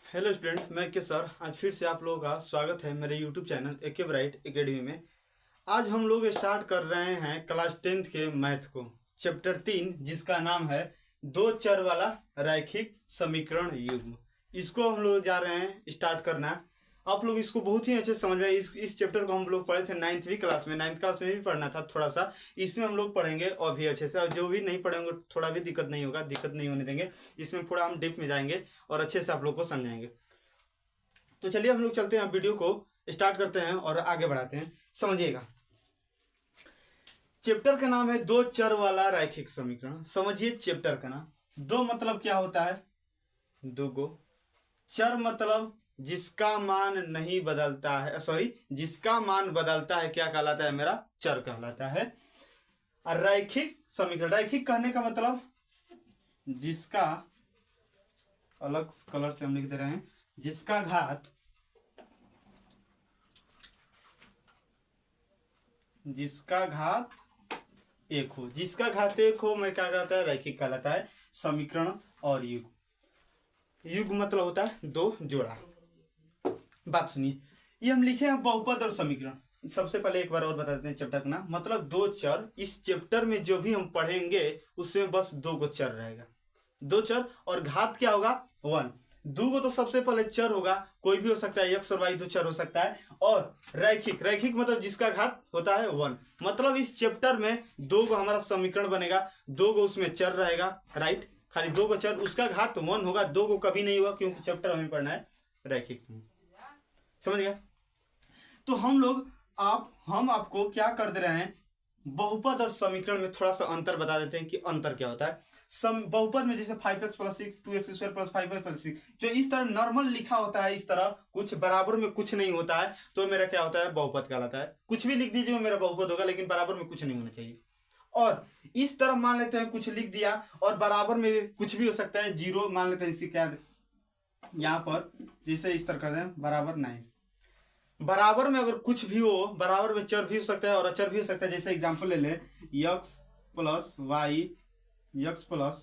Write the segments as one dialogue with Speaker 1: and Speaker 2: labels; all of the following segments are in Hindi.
Speaker 1: हेलो स्टूडेंट, मैं के सर आज फिर से आप लोगों का स्वागत है मेरे YouTube channel AK bright academy में। आज हम लोग स्टार्ट कर रहे हैं क्लास 10th के मैथ को, चैप्टर 3, जिसका नाम है दो चर वाला रैखिक समीकरण युग्म। इसको हम लोग जा रहे हैं स्टार्ट करना। आप लोग इसको बहुत ही अच्छे से समझ में, इस चैप्टर को हम लोग पढ़े थे 9वीं क्लास में। 9th क्लास में भी पढ़ना था थोड़ा सा, इसमें हम लोग पढ़ेंगे और भी अच्छे से। और जो भी नहीं पढ़ेंगे थोड़ा भी दिक्कत नहीं होगा, दिक्कत नहीं होने देंगे। इसमें पूरा हम डीप में जाएंगे और अच्छे से आप लोग को समझाएंगे। तो चलिए हम लोग चलते हैं, वीडियो को स्टार्ट करते हैं और आगे बढ़ाते हैं। समझिएगा, चैप्टर का नाम है दो चर वाला रैखिक समीकरण। समझिए चैप्टर का नाम। दो मतलब क्या होता है? दो गो। चर मतलब जिसका मान नहीं बदलता है, सॉरी, जिसका मान बदलता है क्या कहलाता है? मेरा चर कहलाता है। और रैखिक समीकरण, रैखिक कहने का मतलब जिसका, अलग कलर से हम लिख दे रहे हैं, जिसका घात एक हो। जिसका घात एक हो मैं क्या कहता है? रैखिक कहलाता है। समीकरण और युग, युग मतलब होता है दो जोड़ा। बात सुनिए, ये हम लिखे हैं बहुपद और समीकरण। सबसे पहले एक बार और बता देते हैं चैप्टर का नाम। मतलब दो चर, इस चैप्टर में जो भी हम पढ़ेंगे उसमें बस दो गो चर रहेगा, दो चर। और घात क्या होगा? 1। दो गो तो सबसे पहले चर होगा, कोई भी हो सकता है, एक्स और वाई दो चर हो सकता है। और रैखिक, रैखिक मतलब जिसका घात होता है 1। मतलब इस चैप्टर में दो गो हमारा समीकरण बनेगा, दो गो उसमें चर रहेगा, राइट। खाली दो गो चर, उसका घात 1 होगा, दो गो कभी नहीं हुआ, क्योंकि चैप्टर हमें पढ़ना है रैखिक समीकरण। समझ गया? तो हम आपको क्या कर दे रहे हैं, बहुपद और समीकरण में थोड़ा सा अंतर बता देते हैं कि अंतर क्या होता है। बहुपद में जैसे 5x + 6 2x² + 5y + 6, जो इस तरह नॉर्मल लिखा होता है, इस तरह कुछ बराबर में कुछ नहीं होता है, तो मेरा क्या होता है? बहुपद कहलाता है। कुछ भी लिख दीजिए मेरा बहुपद होगा, लेकिन बराबर में कुछ नहीं होना चाहिए। और इस तरह मान लेते हैं, कुछ लिख दिया और बराबर में कुछ भी हो सकता है, 0 मान लेते हैं। इसकी क्या यहाँ पर जैसे इस तरह कर दें, बराबर 9। बराबर में अगर कुछ भी हो, बराबर में चर भी हो सकता है और अचर भी हो सकता है। जैसे एग्जांपल ले लें, x + y, x +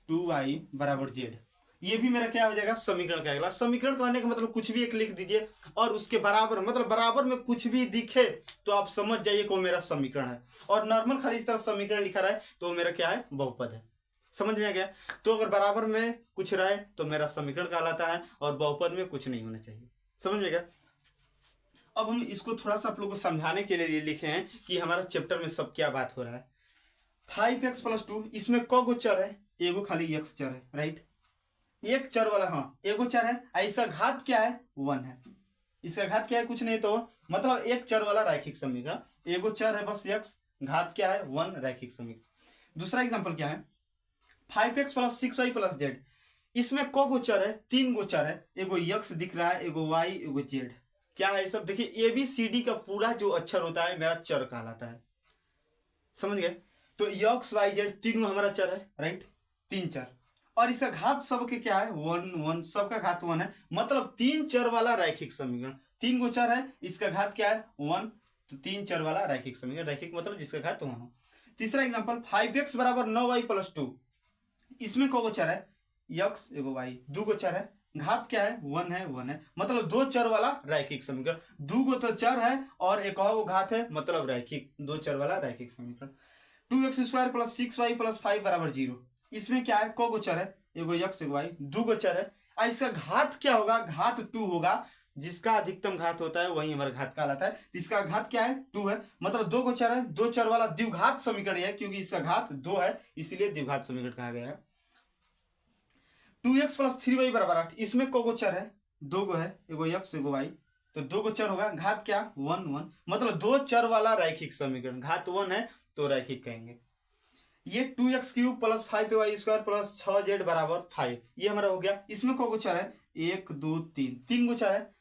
Speaker 1: 2y = z। ये भी मेरा क्या हो जाएगा? समीकरण का अगला। समीकरण कहने का मतलब कुछ भी एक लिख दीजिए और उसके बराबर, मतलब बराबर में कुछ भी दिखे तो आप समझ जाइए कि वो मेरा समीकरण है। और नॉर्मल खाली इस तरह समीकरण लिखा रहा है तो मेरा क्या है? बहुपद है। समझ में आ गया? तो अगर बराबर में कुछ रहे तो मेरा समीकरण कहलाता है, और बहुपद में कुछ नहीं होना चाहिए। समझ में गया? अब हम इसको थोड़ा सा आप लोगों को समझाने के लिए लिखे हैं कि हमारा चैप्टर में सब क्या बात हो रहा है। 5x + 2, इसमें क गो चर है? एगो खाली x चर है, राइट। एक चर वाला, हाँ एगो चर है। ऐसा घात क्या है? 1 है। इसका घात क्या है? कुछ नहीं, तो मतलब एक चर वाला रैखिक समीकरण। एगो चर है बस x, घात क्या है? 1, रैखिक समीकरण। दूसरा एग्जाम्पल क्या है? 5x + 6y + z, इसमें क गो चर है? 3 गो चर है। एगो x दिख रहा है, एगो y, एगो z। क्या है सब? देखिए, ABCD का पूरा जो अक्षर होता है मेरा चर कहलाता है। समझ गए? तो x y z तीनों हमारा चर है, राइट। 3 चर, और इसका घात सबके क्या है? 1 1, सबका घात 1 है। मतलब 3 चर वाला रैखिक समीकरण। 3 गो चर है, इसका घात क्या है? 1। तो 3 चर वाला रैखिक समीकरण। रैखिक मतलब जिसका घात 1 हो। तीसरा एग्जाम्पल, 5x = 9y + 2, इसमें को चर है? x, एगो y, दो गो चर है। घात क्या है? 1 है, 1 है। मतलब दो चर वाला रैखिक समीकरण। दो गो तो चर है और एक और घात है, मतलब रैखिक, दो चर वाला रैखिक समीकरण। 2x² + 6y + 5 = 0, इसमें क्या है? को गो चर है? एगो x, एगो y, दो गो चर है। इसका घात क्या होगा? घात 2 होगा। जिसका अधिकतम घात होता है वही हमारा घात कहलाता है। इसका घात क्या है? 2 है। मतलब दो गो चर है, दो चर वाला द्विघात समीकरण है, क्योंकि इसका घात 2 है, इसीलिए द्विघात समीकरण कहा गया है। 2x + 3y = 8, इसमें को गो चर है? दो गो है, एगो x, एगो y, तो दो गो चर होगा। घात क्या? 1 1। मतलब दो चर वाला रैखिक समीकरण। घात 1 है तो रैखिक कहेंगे। ये 2x³ + 5y² + 6z = 5, ये हमारा हो गया। इसमें को गो चर है? 1 2 3, 3 गो चर है।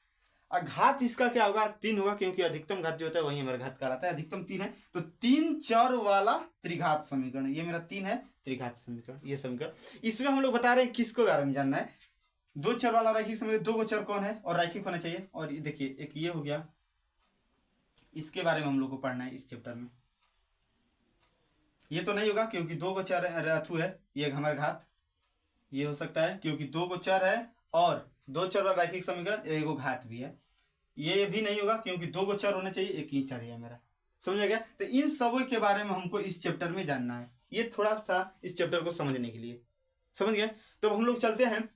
Speaker 1: और घात इसका क्या होगा? 3 होगा, क्योंकि अधिकतम घात जो होता है वही हमारा घात कहलाता है। अधिकतम 3 है, तो 3 चर वाला त्रिघात समीकरण। ये मेरा 3 है, त्रिघात समीकरण, ये समीकरण। इसमें हम लोग बता रहे हैं किसको बारे में जानना है। दो चर वाला रैखिक समीकरण, दो गो चर कौन है और रैखिक होना चाहिए। और देखिए, एक ये हो गया, इसके बारे में हम लोग को पढ़ना है इस चैप्टर में। ये तो नहीं होगा क्योंकि दो गो चर अथु है, ये हमारा घात। ये हो सकता है क्योंकि दो गो चर है और दो चर वाला रैखिक समीकरण, एगो घात भी है। ये भी नहीं होगा क्योंकि दो गो चर होना चाहिए, एक ही चर है मेरा। समझ गया? तो इन सबों के बारे में हमको इस चैप्टर में जानना है, ये थोड़ा सा इस चैप्टर को समझने के लिए। समझ गए? तो हम लोग चलते हैं,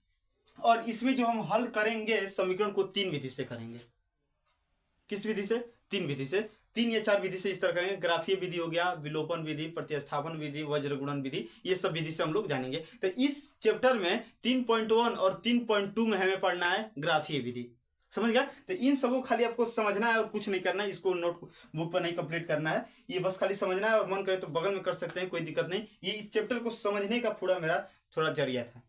Speaker 1: और इसमें जो हम हल करेंगे समीकरण को 3 विधि से करेंगे। किस विधि से? 3 विधि से, 3 या 4 विधि से इस तरह करेंगे। ग्राफीय विधि हो गया, विलोपन विधि, प्रतिस्थापन विधि, वज्रगुणन विधि, ये सब विधि से हम लोग जानेंगे। तो इस चैप्टर में 3.1 और 3.2 में हमें पढ़ना है ग्राफीय विधि। समझ गया? तो इन सबको खाली आपको समझना है और कुछ नहीं करना है, इसको नोट बुक पर नहीं कंप्लीट करना है, ये बस खाली समझना है। और मन करे तो बगल में कर सकते हैं, कोई दिक्कत नहीं। ये इस चैप्टर को समझने का पूरा मेरा थोड़ा जरिया था।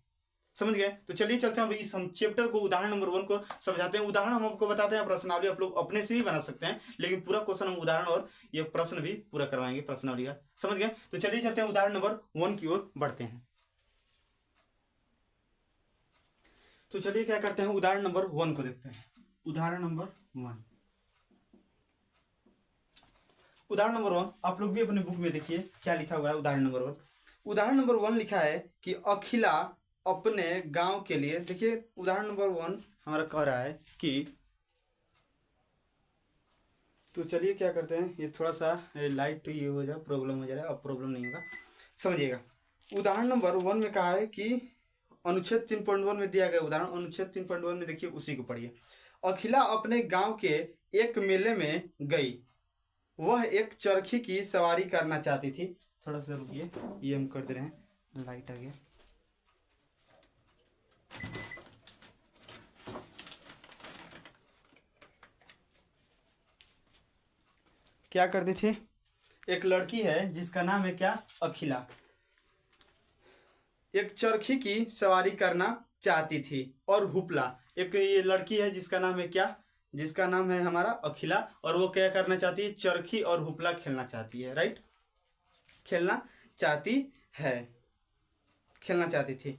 Speaker 1: समझ गए? तो चलिए चलते हैं इस हम चैप्टर को, उदाहरण नंबर 1 को समझाते हैं। उदाहरण हम आपको बताते हैं, प्रश्नावली आप लोग अपने से भी बना सकते हैं, लेकिन पूरा क्वेश्चन हम उदाहरण और ये प्रश्न भी पूरा करवाएंगे प्रश्नावली का। समझ गए? तो चलिए चलते हैं उदाहरण नंबर 1 की ओर बढ़ते हैं। तो चलिए क्या करते हैं, उदाहरण नंबर 1 को देखते हैं। उदाहरण नंबर 1, उदाहरण नंबर 1 आप लोग भी अपने बुक में देखिए क्या लिखा हुआ है। उदाहरण नंबर 1, उदाहरण नंबर 1 लिखा है कि अखिला अपने गांव के लिए, देखिए उदाहरण नंबर 1 हमारा कह रहा है कि, तो चलिए क्या करते हैं, ये थोड़ा सा लाइट ये हो जाए, प्रॉब्लम हो जा रहा है, अब प्रॉब्लम नहीं होगा, समझिएगा। उदाहरण नंबर 1 में कहा है कि अनुच्छेद 3.1 में दिया गया उदाहरण, अनुच्छेद 3.1 में देखिए, उसी को पढ़िए। अखिला अपने गांव के एक मेले में गई, वह एक चरखी की सवारी करना चाहती थी। थोड़ा सा रुकिए, ये हम कर दे रहे हैं, लाइट आ गया। क्या करती थी, एक लड़की है जिसका नाम है क्या, अखिला, एक चरखी की सवारी करना चाहती थी। और हुपला, एक ये लड़की है जिसका नाम है क्या, जिसका नाम है हमारा अखिला, और वो क्या करना चाहती है, चरखी और हुपला खेलना चाहती है। राइट, खेलना चाहती है, खेलना चाहती थी।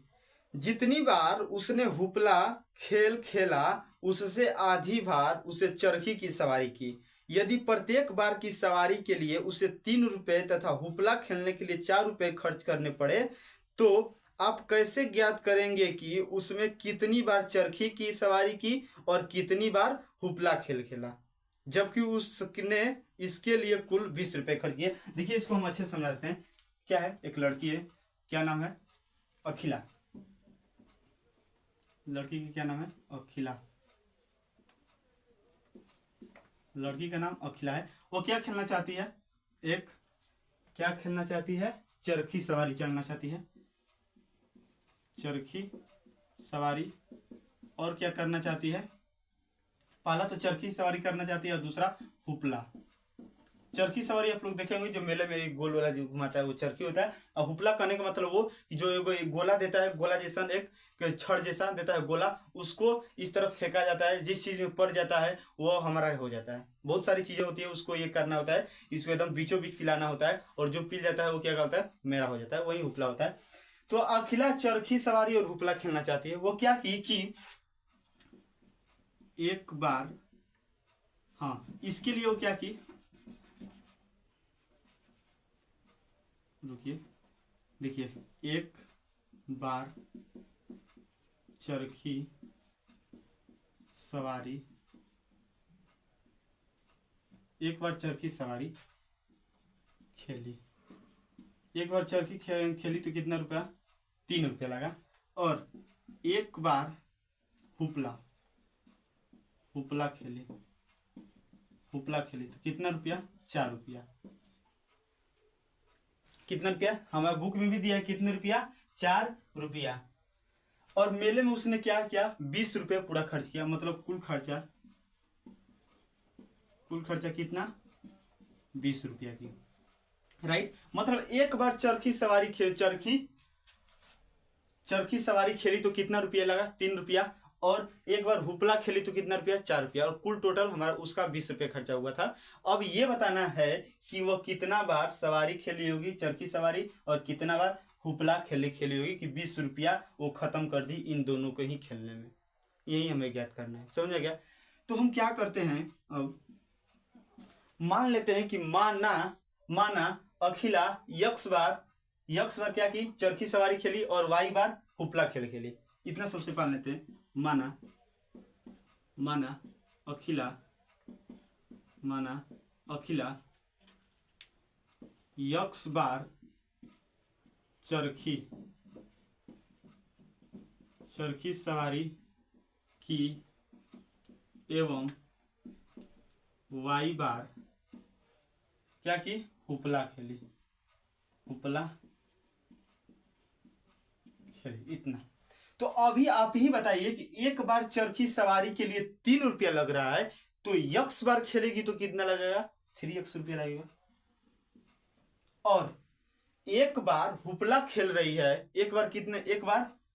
Speaker 1: जितनी बार उसने हुपला खेल खेला, उससे आधी बार उसे चरखी की सवारी की। यदि प्रत्येक बार की सवारी के लिए उसे 3 रुपये तथा हुपला खेलने के लिए 4 रुपये खर्च करने पड़े, तो आप कैसे ज्ञात करेंगे कि उसमें कितनी बार चरखी की सवारी की और कितनी बार हुपला खेल खेला, जबकि उसने इसके लिए कुल 20 रुपये खर्च किए। देखिए इसको हम अच्छे से समझाते हैं। क्या है, एक लड़की है, क्या नाम है, अखिला, लड़की की क्या नाम है, अखिला, लड़की का नाम अखिला है। वो क्या खेलना चाहती है, एक क्या खेलना चाहती है, चरखी सवारी चढ़ना चाहती है, चरखी सवारी। और क्या करना चाहती है, पहला तो चरखी सवारी करना चाहती है और दूसरा हुपला। चरखी सवारी आप लोग देखे होंगे, जो मेले में एक गोल वाला जो घुमाता है वो चरखी होता है। और हुपला कहने का मतलब वो कि जो एक गोला देता है, गोला जैसा एक छड़ जैसा देता है गोला, उसको इस तरफ फेंका जाता है, जिस चीज में पड़ जाता है वो हमारा हो जाता है। बहुत सारी चीजें होती है, उसको ये करना होता है, इसको एकदम बीचों बीच पिलाना होता है, और जो पिल जाता है वो क्या करता है, मेरा हो जाता है, वही हुपला होता है। तो अखिला चरखी सवारी और हुपला खेलना चाहती है। वो क्या की कि एक बार, हाँ इसके लिए वो क्या की, रुकिए देखिए, एक बार चरखी सवारी, एक बार चरखी सवारी खेली, एक बार चरखी खेली तो कितना रुपया, 3 रुपया लगा। और एक बार हुपला, हुपला खेली, हुपला खेली तो कितना रुपया, 4 रुपया। कितना रुपया, हमारे बुक में भी दिया है, कितने रुपया, 4 रुपया। और मेले में उसने क्या किया, 20 रुपये पूरा खर्च किया, मतलब कुल खर्चा कितना, 20 रुपया की। राइट, मतलब एक बार चरखी सवारी खेली तो कितना रुपया लगा, 3 रुपया। और एक बार हुपला खेली तो कितना रुपया, 4 रुपया। और कुल टोटल हमारा उसका 20 रुपये खर्चा हुआ था। अब ये बताना है कि वो कितना बार सवारी खेली होगी, चरखी सवारी, और कितना बार हुपला खेली होगी, कि 20 रुपया वो खत्म कर दी इन दोनों को ही खेलने में। यही हमें ज्ञात करना है, समझ आ गया। तो हम क्या करते हैं, अब मान लेते हैं कि माना अखिला यक्स बार क्या की, चरखी सवारी खेली, और वाई बार हुपला खेली। इतना सबसे पहले लेते हैं। माना अखिला यक्स बार चरखी सवारी की एवं वाई बार क्या की, हुपला खेली। इतना। तो अभी आप ही बताइए कि एक बार चरखी सवारी के लिए 3 रुपया लग रहा है, तो यक्स बार खेलेगी तो कितना लगेगा, 3x रुपया लगेगा। और एक बार हुपला खेल रही है, एक बार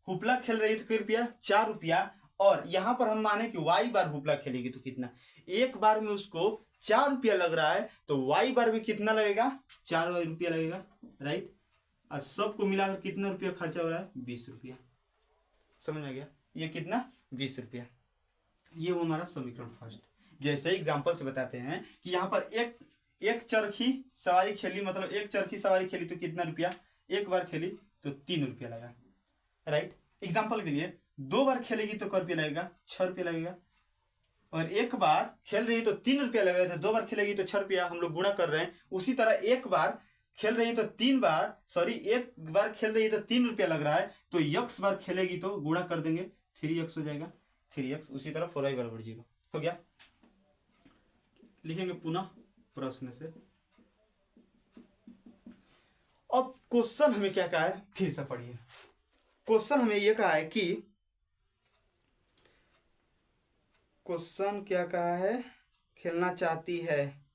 Speaker 1: हुपला खेल रही है तो कितना रुपया, 4 रुपया। और यहां पर हम माने कि वाई बार हुपला खेलेगी तो कितना, एक बार में उसको 4 रुपया लग रहा है, तो वाई बार में कितना लगेगा, 4 रुपया लगेगा, राइट। और सबको मिलाकर कितना रुपया खर्चा हो रहा है, 20 रुपया। समझ में आ गया, ये कितना, 20 रुपया। ये वो हमारा समीकरण फर्स्ट। जैसे एग्जांपल से बताते हैं कि यहाँ पर एक चरखी सवारी खेली, मतलब एक चरखी सवारी खेली तो कितना रुपया, एक बार खेली तो 3 रुपया लगा, राइट। एग्जांपल के लिए 2 बार खेलेगी तो कितना रुपया लगेगा, 6 रुपया लगेगा। और एक बार खेल रही है तो 3 रुपया लग रहा था, 2 बार खेलेगी तो 6 रुपया, हम लोग गुणा कर रहे हैं। उसी तरह एक बार खेल रही है तो एक बार खेल रही है तो 3 रुपया लग रहा है, तो यक्स बार खेलेगी तो गुणा कर देंगे, 3x हो जाएगा, 3x। उसी तरह 4y बराबर 0 हो गया। लिखेंगे पुनः प्रश्न से। अब क्वेश्चन हमें क्या कहा है, फिर से पढ़िए। क्वेश्चन हमें यह कहा है कि, क्वेश्चन क्या कहा है, खेलना चाहती है,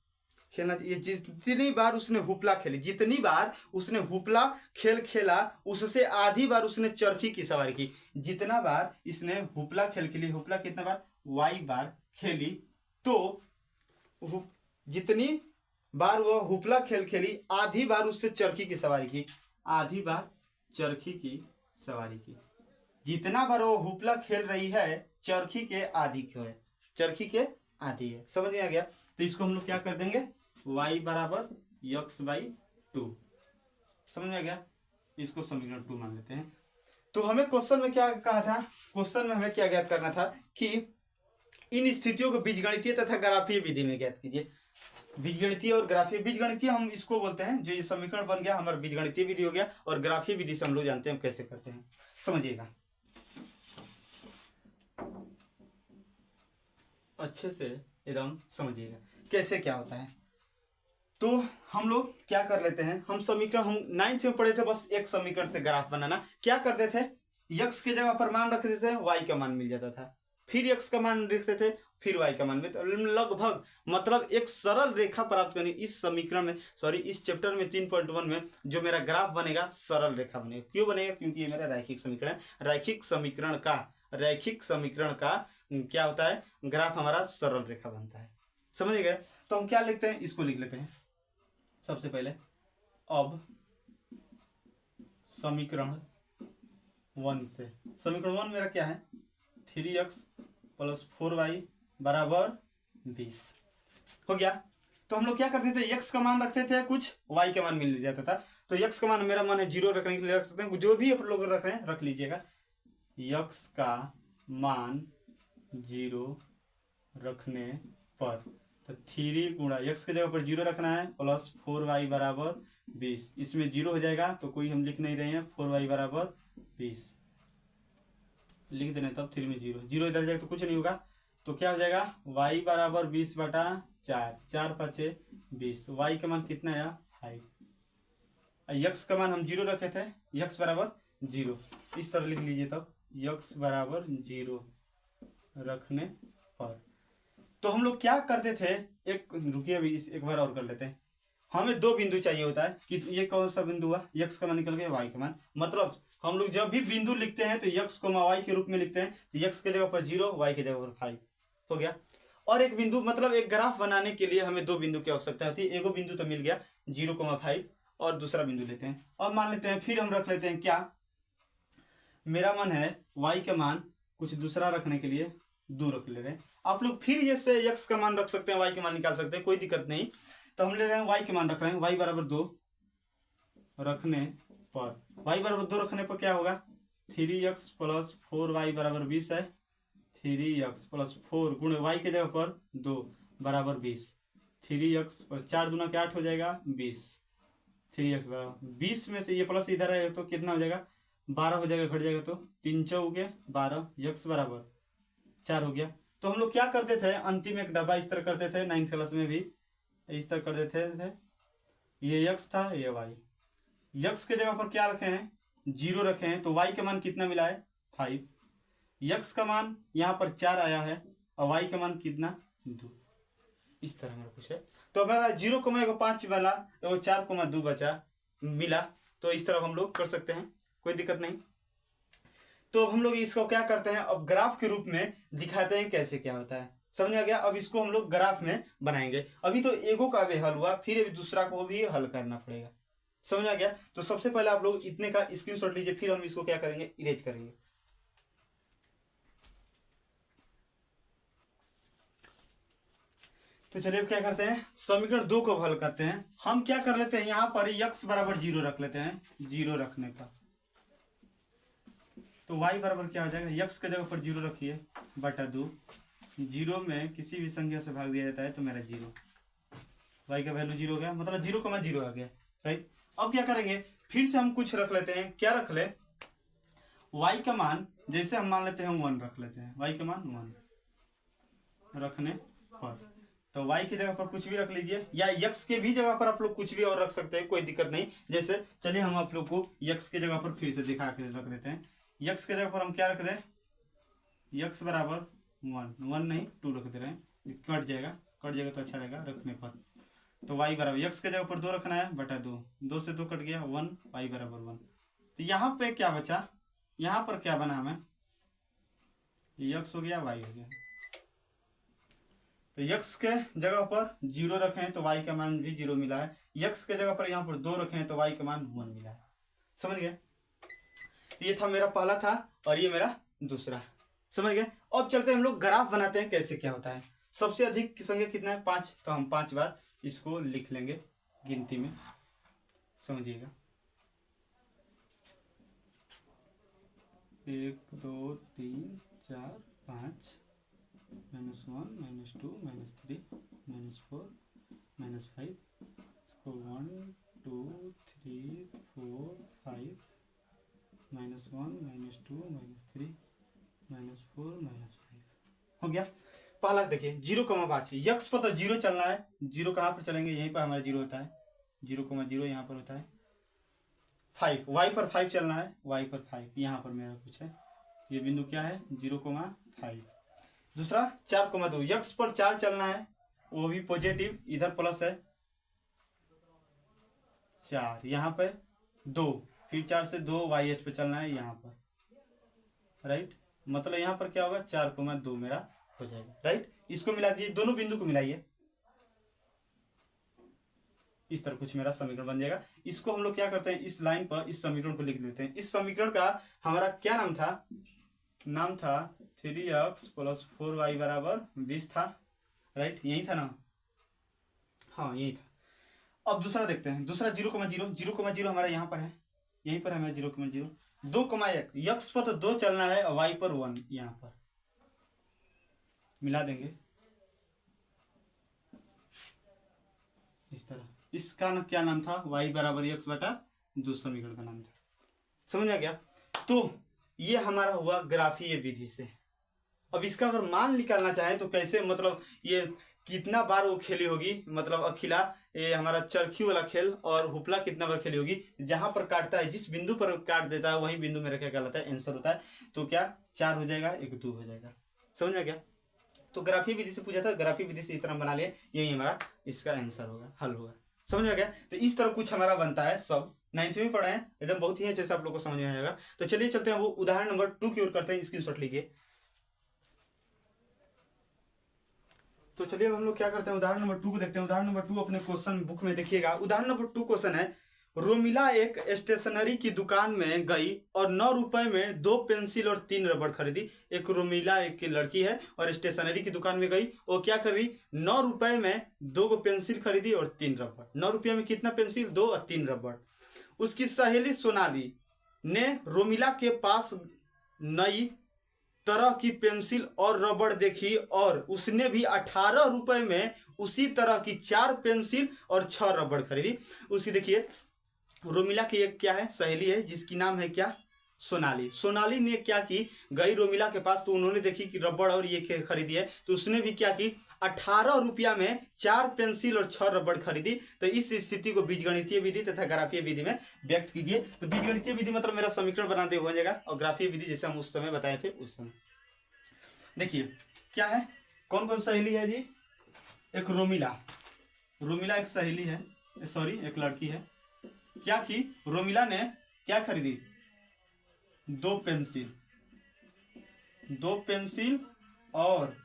Speaker 1: ये जितनी बार उसने हुपला खेली, जितनी बार उसने हुपला खेला उससे आधी बार उसने चरखी की सवारी की। जितना बार इसने हुपला खेली, हुपला कितना बार, वाई बार खेली, तो जितनी बार वह हुपला खेली आधी बार उससे चरखी की सवारी की, आधी बार चरखी की सवारी की। जितना बार वो हुपला खेल रही है चरखी के आधी है, चरखी के आधी है। समझ में आ गया। तो इसको हम लोग क्या कर देंगे, y बराबर x/2। समझ में आ गया। इसको समीकरण 2 मान लेते हैं। तो हमें क्वेश्चन में क्या कहा था, क्वेश्चन में हमें क्या ज्ञात करना था कि इन स्थितियों को बीजगणितीय तथा ग्राफीय विधि में ज्ञात कीजिए। बीजगणितीय और ग्राफीय, बीजगणितीय हम इसको बोलते हैं, जो ये समीकरण बन गया हमारा बीजगणितीय विधि हो गया, और ग्राफीय विधि से हम लोग जानते हैं हम कैसे करते हैं। समझिएगा अच्छे से, एकदम समझिएगा कैसे क्या होता है। तो हम लोग क्या कर लेते हैं, हम समीकरण हम 9th में पढ़े थे, बस एक समीकरण से ग्राफ बनाना। क्या करते थे, यक्स के जगह पर मान रख देते थे, वाई का मान मिल जाता था, फिर यक्स का मान रखते थे, फिर वाई का मान मिलता, लगभग मतलब एक सरल रेखा प्राप्त करनी। इस समीकरण में, सॉरी इस चैप्टर में 3.1 में जो मेरा ग्राफ बनेगा सरल रेखा बनेगा। क्यों बनेगा, क्योंकि ये मेरा रैखिक समीकरण है। रैखिक समीकरण का क्या होता है, ग्राफ हमारा सरल रेखा बनता है। समझ गए। तो हम क्या लिखते हैं, इसको लिख लेते हैं सबसे पहले। अब समीकरण 1 से, समीकरण 1 मेरा क्या है, 3x + 4y बराबर 20 हो गया। तो हम लोग क्या करते थे, x का मान रखते थे, कुछ y का मान मिल जाता था। तो x का मान, मेरा मन है 0 रखने के लिए रख सकते हैं, जो भी आप लोग रख रहे हैं रख लीजिएगा। x का मान 0 रखने पर, तो 3 गुणा x के जगह पर 0 रखना है, + 4y बराबर 20। इसमें 0 हो जाएगा तो कोई हम लिख नहीं रहे हैं, 4y बराबर 20 लिख देने, तब 3 में 0 इधर जाएगा तो कुछ नहीं होगा। तो क्या हो जाएगा, y बराबर 20/4, 4 × 20। y का मान कितना आया, 5। x का मान हम 0 रखे थे, x बराबर 0, इस तरह लिख लीजिए। तब x बराबर 0 रखने पर, तो हम लोग क्या करते थे, रुकिए अभी एक बार और कर लेते हैं। हमें 2 बिंदु चाहिए होता है कि ये कौन सा बिंदु हुआ, x का मान निकल गया, y का मान। मतलब हम लोग जब भी बिंदु लिखते हैं तो x, y के रूप में लिखते हैं। तो x के जगह पर 0, y के जगह पर 5 हो गया। और एक बिंदु, मतलब एक ग्राफ बनाने के लिए हमें 2 बिंदु की आवश्यकता होती है। एगो बिंदु तो मिल गया 0,5, और दूसरा बिंदु लेते हैं और मान लेते हैं। फिर हम रख लेते हैं क्या, मेरा मन है y का मान कुछ दूसरा रखने के लिए 2 रख ले रहे हैं। आप लोग फिर जैसे x का मान रख सकते हैं, y का मान निकाल सकते हैं, कोई दिक्कत नहीं। तो हम ले रहे हैं y के मान रख रहे हैं, y बराबर 2 रखने पर, y बराबर 2 रखने पर क्या होगा, 3x+4y बराबर 20 है। 3x+4 गुण y के जगह पर 2 बराबर 20। 3x पर 4 दूना के 8 हो जाएगा 20। 3x बराबर 20 में से ये प्लस इधर है तो कितना हो जाएगा 12 हो जाएगा, घट जाएगा तो 3 चौके 12, x बराबर 4 हो गया। तो हम लोग क्या करते थे अंतिम एक डब्बा इस तरह करते थे, 9th क्लास में भी इस तरह कर देते थे। ये x था, ये y। x के जगह पर क्या रखे हैं 0 रखे हैं, तो y का मान कितना मिला है 5। x का मान यहाँ पर 4 आया है और y का मान कितना 2। इस तरह हमारा कुछ है। तो हमारा 0,5 वाला 4,2 बचा मिला, तो इस तरह हम लोग कर सकते हैं, कोई दिक्कत नहीं। तो अब हम लोग इसको क्या करते हैं, अब ग्राफ के रूप में दिखाते हैं कैसे क्या होता है, समझ आ गया। अब इसको हम लोग ग्राफ में बनाएंगे। अभी तो एगो का भी हल हुआ, फिर अभी दूसरा को भी हल करना पड़ेगा, समझ आ गया। तो सबसे पहले आप लोग इतने का स्क्रीनशॉट लीजिए, फिर हम इसको क्या करेंगे इरेज करेंगे। तो चलिए अब क्या करते हैं समीकरण 2 को हल करते हैं। हम क्या कर लेते हैं यहाँ पर x बराबर 0 रख लेते हैं। 0 रखने का तो y बराबर क्या हो जाएगा, x के जगह पर 0 रखिए बटा 2। 0 में किसी भी संख्या से भाग दिया जाता है तो मेरा 0, y का वैल्यू 0 हो गया, मतलब 0,0 आ गया, राइट। अब क्या करेंगे फिर से हम कुछ रख लेते हैं, क्या रख ले y का मान, जैसे हम मान लेते हैं 1 रख लेते हैं, y का मान 1 रखने पर तो y की जगह पर कुछ भी रख लीजिए, या x के भी जगह पर आप लोग कुछ भी और रख सकते हैं, कोई दिक्कत नहीं। जैसे चलिए हम आप लोग को x के जगह पर फिर से दिखा के रख देते हैं। x के जगह पर हम क्या रख दें, x बराबर 1 नहीं 2 रख दे रहे हैं, कट जाएगा तो अच्छा रहेगा रखने पर। तो y बराबर x के जगह पर 2 रखना है बटा 2, 2 से 2 कट गया 1, y बराबर 1। तो यहाँ पे क्या बचा, यहाँ पर क्या बना हमें, x हो गया y हो गया। तो x के जगह पर 0 रखें तो y का मान भी 0 मिला है, x के जगह पर यहाँ पर 2 रखें तो y का मान 1 मिला है, समझ गए। ये था मेरा पहला था और ये मेरा दूसरा, समझ गए। अब चलते हैं हम लोग ग्राफ बनाते हैं कैसे क्या होता है। सबसे अधिक संख्या कितना है 5, तो हम 5 बार इसको लिख लेंगे गिनती में, समझिएगा 1 2 3 4 5 -1 -2 -3 -4 -5 इसको 1 2 3 4 5 -1 -2 -3 -4 -5 हो गया। पहला देखिए 0,5, यक्स पर तो 0 चलना है, 0 कहाँ पर चलेंगे, यहीं पर हमारा 0 होता है, 0,0 यहाँ पर होता है। 5 वाई पर 5 चलना है, वाई पर 5 यहाँ पर मेरा कुछ है, ये बिंदु क्या है 0,5। दूसरा 4,2, यक्स पर 4 चलना है, वो भी पॉजिटिव, इधर प्लस है 4, यहाँ पे 2, फिर 4 से 2 वाई एच पे चलना है यहाँ पर, राइट। मतलब यहाँ पर क्या होगा 4,2 मेरा हो जाएगा, राइट। इसको मिला दीजिए, दोनों बिंदु को मिलाइए, इस तरह कुछ मेरा समीकरण बन जाएगा। इसको हम लोग क्या करते हैं इस लाइन पर इस समीकरण को लिख लेते हैं। इस समीकरण का हमारा क्या नाम था, 3x + 4y बराबर 20 था, राइट, यही था ना, हाँ यही था। अब दूसरा देखते हैं, दूसरा 0,0 हमारा यहाँ पर है, यहीं पर हमें 0,0, 2,1, यक्स पर तो 2 चलना है और y पर 1 यहाँ पर मिला देंगे इस तरह। इसका क्या नाम था, y बराबर x बटा 2 समीकरण का नाम था, समझ आ गया। तो ये हमारा हुआ ग्राफीय विधि से। अब इसका अगर मान निकालना चाहें तो कैसे, मतलब ये कितना बार वो खेली होगी, मतलब अखिला ये हमारा चरखी वाला खेल, और हुपला कितना बार खेली होगी, जहां पर काटता है जिस बिंदु पर काट देता है वही बिंदु मेरा क्या कहलाता है आंसर होता है। तो क्या 4 हो जाएगा, 1 2 हो जाएगा, समझ में गया। तो ग्राफीय विधि से पूछा था, ग्राफीय विधि से इतना बना लिए, यही हमारा इसका आंसर होगा, हल होगा, समझ में गया। तो इस तरह कुछ हमारा बनता है, सब 9th में पढ़े हैं, एकदम बहुत ही अच्छे से आप लोग को समझ में आएगा। तो चलिए चलते हैं वो उदाहरण नंबर 2 की ओर करते हैं, स्क्रीनशॉट लीजिए। तो चलिए हम लोग क्या करते हैं उदाहरण नंबर 2 को देखते हैं। उदाहरण नंबर 2 अपने क्वेश्चन बुक में देखिएगा। उदाहरण नंबर 2 क्वेश्चन है, रोमिला एक स्टेशनरी की दुकान में गई और 9 रुपए में 2 पेंसिल और 3 रबड़ खरीदी। एक रोमिला एक लड़की है और स्टेशनरी की दुकान में गई, वो क्या खरीदी 9 रुपए में 2 गो पेंसिल खरीदी और 3 रबड़। 9 रुपये में कितना पेंसिल, 2 और 3 रबड़। उसकी सहेली सोनाली ने रोमिला के पास नई तरह की पेंसिल और रबड़ देखी और उसने भी 18 रुपए में उसी तरह की 4 पेंसिल और 6 रबड़ खरीदी। उसकी देखिए रोमिला की एक क्या है सहेली है जिसकी नाम है क्या सोनाली। सोनाली ने क्या की गई रोमिला के पास तो उन्होंने देखी कि रबड़ और ये खरीदी है तो उसने भी क्या की 18 रुपया में 4 पेंसिल और 6 रबड़ खरीदी। तो इस स्थिति को बीजगणितीय विधि तथा ग्राफीय विधि में व्यक्त कीजिए। तो बीजगणितीय विधि मतलब मेरा समीकरण बनाते हो जाएगा और ग्राफीय विधि जैसे हम उस समय बताए थे उस समय। देखिए क्या है कौन कौन सहेली है जी। एक रोमिला, रोमिला एक सहेली है, सॉरी एक लड़की है। क्या की रोमिला ने क्या खरीदी 2 पेंसिल और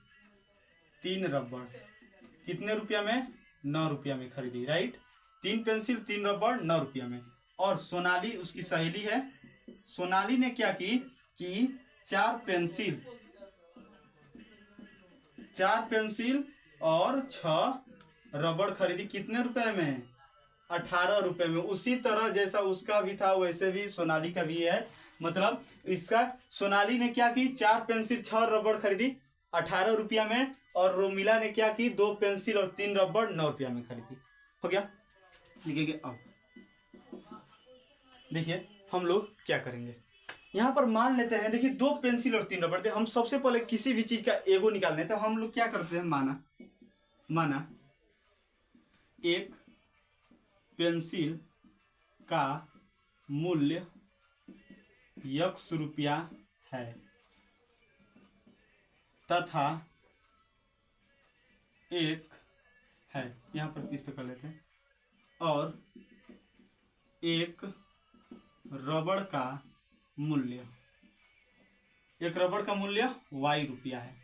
Speaker 1: 3 रबड़। कितने रुपया में 9 रुपया में खरीदी, राइट। 3 पेंसिल 3 रबड़ 9 रुपया में। और सोनाली उसकी सहेली है, सोनाली ने क्या की कि 4 पेंसिल और 6 रबड़ खरीदी। कितने रुपए में 18 रुपए में। उसी तरह जैसा उसका भी था वैसे भी सोनाली का भी है। मतलब इसका सोनाली ने क्या की 4 पेंसिल 6 रबड़ खरीदी 18 रुपया में और रोमिला ने क्या की 2 पेंसिल और 3 रबड़ 9 रुपया में खरीदी। हो गया। लिखेंगे अब देखिए हम लोग क्या करेंगे यहाँ पर मान लेते हैं। देखिए 2 पेंसिल और 3 रबड़ थे। हम सबसे पहले किसी भी चीज का एगो निकालने तो हम लोग क्या करते हैं माना एक पेंसिल का मूल्य x रुपया है तथा एक है, यहां पर किस तरह कर लेते हैं, और एक रबड़ का मूल्य y रुपया है,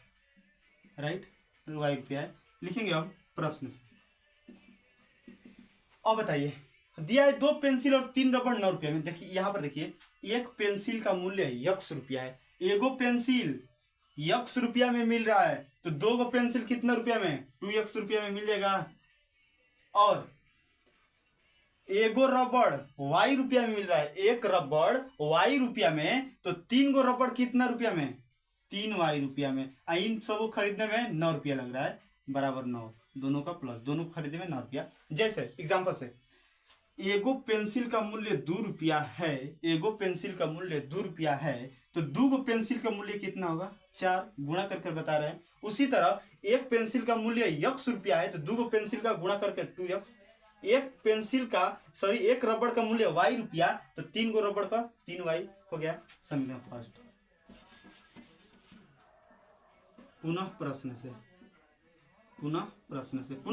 Speaker 1: राइट, y रुपया है। लिखेंगे अब प्रश्न से। अब बताइए दिया है 2 पेंसिल और 3 रबड़ 9 रुपया में। देखिए यहाँ पर देखिए एक पेंसिल का मूल्य x रुपया है। एगो पेंसिल x रुपया में मिल रहा है तो 2 गो पेंसिल कितना रुपया में 2x रुपया में मिल जाएगा। और एगो रबड़ y रुपया में मिल रहा है, एक रबड़ y रुपया में तो 3 गो रबड़ कितना रुपया में 3y रुपया में। इन सबको खरीदने में 9 रुपया लग रहा है बराबर 9, दोनों का प्लस, दोनों को खरीदने में 9 रुपया। जैसे एग्जांपल से एगो पेंसिल का मूल्य 2 रुपया है, एगो पेंसिल का मूल्य 2 रुपया है तो 2 गो पेंसिल का मूल्य कितना होगा 4, गुणा करके बता रहे हैं। उसी तरह एक पेंसिल का मूल्य x रुपया है तो 2 गो पेंसिल का गुणा करके 2x। एक रबड़ का मूल्य y रुपया तो 3 गो रबड़ का 3y हो गया समीकरण फर्स्ट। पुनः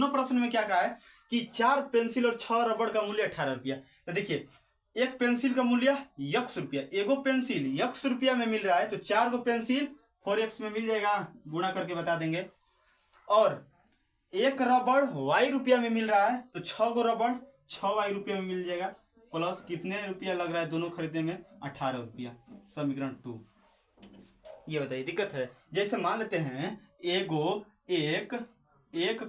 Speaker 1: प्रश्न में क्या कहा है कि 4 पेंसिल और 6 रबड़ का मूल्य 18 रुपया। तो देखिए एक पेंसिल का मूल्य x रुपया, एगो पेंसिल x रुपया में मिल रहा है तो 4 गो पेंसिल 4x में मिल जाएगा, गुणा करके बता देंगे। और एक रबड़ y रुपया में मिल रहा है तो 6 गो रबड़ 6y रुपया में मिल जाएगा, प्लस कितने रुपया लग रहा है दोनों खरीदने में 18 रुपया। समीकरण 2। ये बताइए दिक्कत है। जैसे मान लेते हैं एक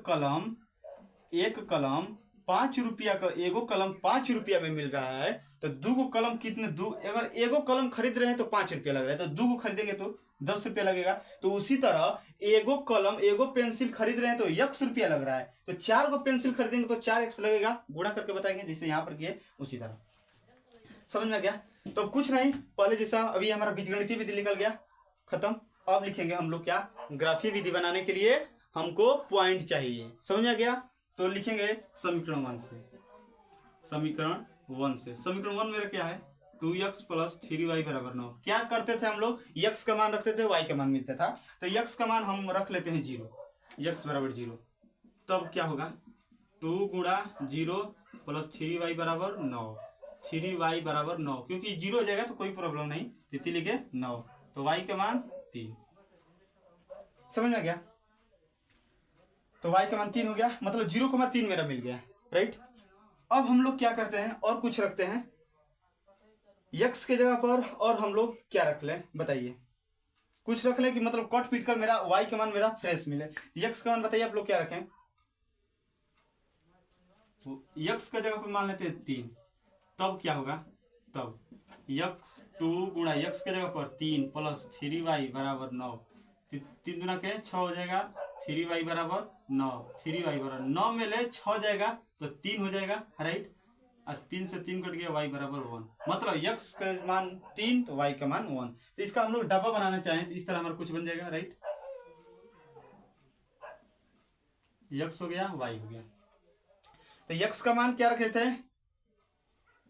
Speaker 1: कलम 5 रुपया का, एगो कलम 5 रुपया में मिल रहा है तो 2 गो कलम कितने, अगर एगो कलम खरीद रहे हैं तो 5 रुपया लग रहा है तो 2 गो खरीदेंगे तो 10 रुपया लगेगा। तो उसी तरह एगो पेंसिल खरीद रहे हैं तो x रुपया लग रहा है तो 4 गो पेंसिल खरीदेंगे तो 4x लगेगा, गुणा करके बताएंगे जैसे यहाँ पर किए उसी तरह। समझ में आ गया। तो कुछ नहीं, पहले जैसा अभी हमारा बीजगणितीय विधि निकल गया खत्म। अब लिखेंगे हम लोग क्या, ग्राफीय विधि बनाने के लिए हमको पॉइंट चाहिए। समझ आ गया। तो लिखेंगे समीकरण 1 से। समीकरण 1 मेरा क्या है 2x प्लस 3y बराबर 9। क्या करते थे हम लोग, x का मान रखते थे, y का मान मिलता था। तो x का मान हम रख लेते हैं 0, x बराबर 0। तब क्या होगा 2 गुणा 0 प्लस 3y बराबर 9, 3y बराबर 9, क्योंकि 0 हो जाएगा तो कोई प्रॉब्लम नहीं, तिथि लिखे 9 तो y का मान 3। समझ में आ गया। तो y का मान 3 हो गया, मतलब 0,3 मेरा मिल गया, राइट। अब हम लोग क्या करते हैं और कुछ रखते हैं x के जगह पर, और हम लोग क्या रख लें बताइए। कुछ रख लें कि मतलब कट पीट कर मेरा y का मान मेरा फ्रेश मिले। x का मान बताइए आप लोग क्या रखें। x का जगह पर मान लेते हैं 3, तब क्या होगा तब x2 गुणा x के जगह पर 3 प्लस 3y बराबर 9, 3 दूना के 6 हो जाएगा, 3y बराबर 9, 3y बराबर 9 में ले 6 जाएगा तो 3 हो जाएगा, राइट। और 3 से 3 कट गया, y बराबर 1, मतलब x का मान 3 तो y का मान 1। तो इसका हम लोग डब्बा बनाना चाहें तो इस तरह हमारा कुछ बन जाएगा, राइट। x हो गया, y हो गया। तो x का मान क्या रखे थे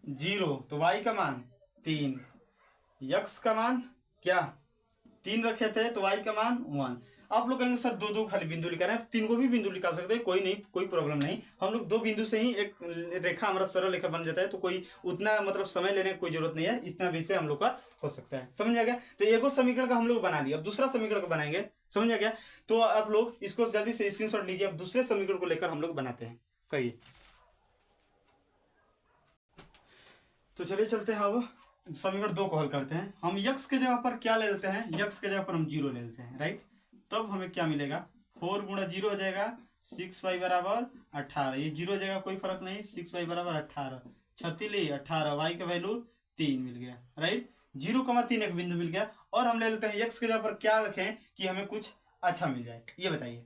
Speaker 1: 0, तो y का मान 3, x का मान क्या 3 रखे थे तो y का मान 1। आप लोग कहेंगे सर दो खाली बिंदु लिखा रहे हैं, 3 को भी बिंदु लिखा सकते हैं, कोई नहीं, कोई प्रॉब्लम नहीं। हम लोग 2 बिंदु से ही एक रेखा हमारा सरल रेखा बन जाता है, तो कोई उतना मतलब समय लेने की कोई जरूरत नहीं है, इतना विषय हम लोग का हो सकता है। समझ आ गया। तो एगो समीकरण का हम लोग बना लिया, अब दूसरा समीकरण को बनाएंगे। समझ आ गया। तो आप लोग इसको जल्दी से स्क्रीनशॉट लीजिए, अब दूसरे समीकरण को लेकर हम लोग बनाते हैं। कहिए, तो चलिए चलते हैं, अब समीकरण 2 को हल करते हैं। हम x के जगह पर क्या ले लेते हैं, x के जगह पर हम 0 ले लेते हैं, राइट। तब हमें क्या मिलेगा, 4 गुणा 0 हो जाएगा 6y बराबर 18, ये 0 हो जाएगा, कोई फर्क नहीं, 6y बराबर 18, 36 18, y का वैल्यू 3 मिल गया, राइट। 0,3 एक बिंदु मिल गया। और हम ले लेते हैं x के जगह पर क्या रखें कि हमें कुछ अच्छा मिल जाए, ये बताइए।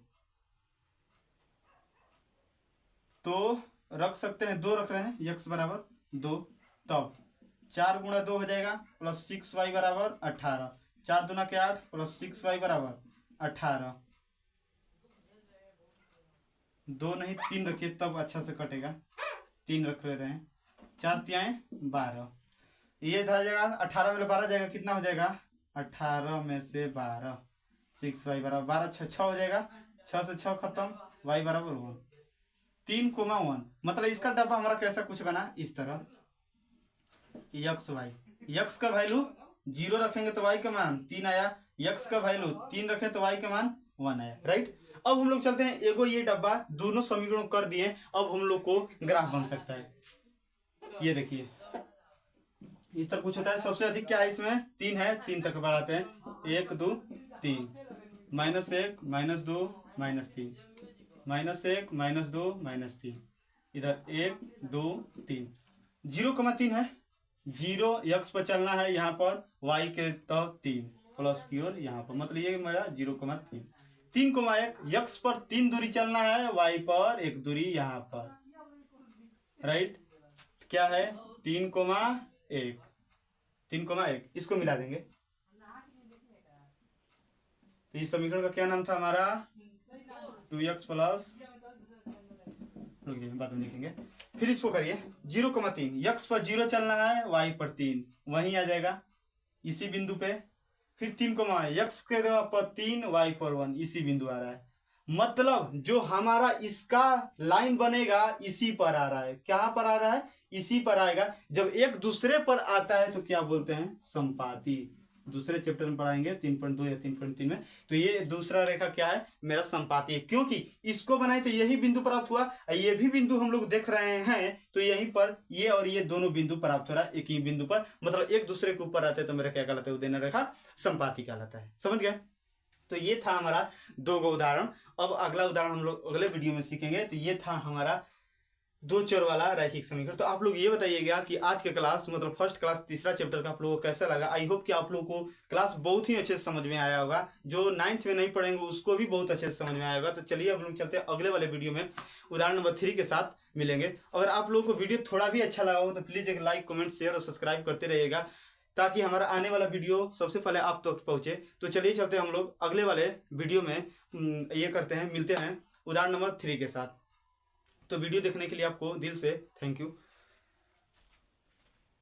Speaker 1: तो रख सकते हैं 2 रख रहे हैं, x बराबर 2, तब 4 गुणा 2 हो जाएगा प्लस 6y बराबर 18, 4 दूना के 8 प्लस 6y बराबर 18, 2 नहीं 3 रखिए तब अच्छा से कटेगा, 3 रख ले रहे हैं, 4 तियाएं 12, ये था जाएगा 18 में 12 जाएगा, कितना हो जाएगा 18 में से 12, 6y बराबर 12, 6 हो जाएगा, 6 से 6 खत्म, y बराबर 1, 3,1। मतलब इसका डब्बा हमारा कैसा कुछ बना, इस तरह x y, x का वैल्यू 0 रखेंगे तो y का मान 3 आया, x का वैल्यू 3 रखें तो y का मान 1 आया, राइट। अब हम लोग चलते हैं, एगो ये डब्बा दोनों समीकरण कर दिए, अब हम लोग को ग्राफ बन सकता है। ये देखिए इस तरह कुछ होता है, सबसे अधिक क्या है इसमें 3 है, 3 तक बढ़ाते हैं, 1 2 3, -1 -2 -3, -1 -2 -3, इधर 1 2 3, 0,3 है, 0 x पर चलना है, यहाँ पर y के तब 3 प्लस की ओर यहाँ पर, मतलब ये मेरा 0,3, 3,1 x पर 3 दूरी चलना है, y पर 1 दूरी यहाँ पर, राइट। क्या है 3,1, 3,1, इसको मिला देंगे। तो इस समीकरण का क्या नाम था हमारा 2x प्लस, रुकिए बाद में लिखेंगे। फिर इसको करिए 0,3, x पर 0 चलना है, y पर 3, वहीं आ जाएगा इसी बिंदु पे। फिर 3, x के पर 3 y पर 1, इसी बिंदु आ रहा है, मतलब जो हमारा इसका लाइन बनेगा इसी पर आ रहा है। कहाँ पर आ रहा है, इसी पर आएगा। जब एक दूसरे पर आता है तो क्या बोलते हैं, संपाती। दूसरे चैप्टर में पढ़ाएंगे 3.2 या 3.3 में। तो ये दूसरा रेखा क्या है, मेरा संपाती है, क्योंकि इसको बनाए तो यही बिंदु प्राप्त हुआ, ये भी बिंदु हम लोग देख रहे हैं, तो यहीं पर ये और ये दोनों बिंदु प्राप्त हो रहा है एक ही बिंदु पर, मतलब एक दूसरे के ऊपर आते हैं, तो मेरा क्या कहलाता है, उदयन रेखा संपाती कहलाता है। समझ गए। तो ये था हमारा 2 गो उदाहरण। अब अगला उदाहरण हम लोग अगले वीडियो में सीखेंगे। तो ये था हमारा 2 चर वाला रैखिक समीकरण। तो आप लोग ये बताइएगा कि आज के क्लास मतलब फर्स्ट क्लास तीसरा चैप्टर का आप लोगों को कैसा लगा। आई होप कि आप लोगों को क्लास बहुत ही अच्छे से समझ में आया होगा, जो 9th में नहीं पढ़ेंगे उसको भी बहुत अच्छे से समझ में आया होगा। तो चलिए अब लोग चलते हैं अगले वाले वीडियो में, उदाहरण नंबर 3 के साथ मिलेंगे। अगर आप लोगों को वीडियो थोड़ा भी अच्छा लगा हो तो प्लीज़ एक लाइक कमेंट शेयर और सब्सक्राइब करते रहिएगा, ताकि हमारा आने वाला वीडियो सबसे पहले आप तक पहुँचे। तो चलिए चलते हैं हम लोग अगले वाले वीडियो में ये करते हैं, मिलते हैं उदाहरण नंबर 3 के साथ। तो वीडियो देखने के लिए आपको दिल से थैंक यू।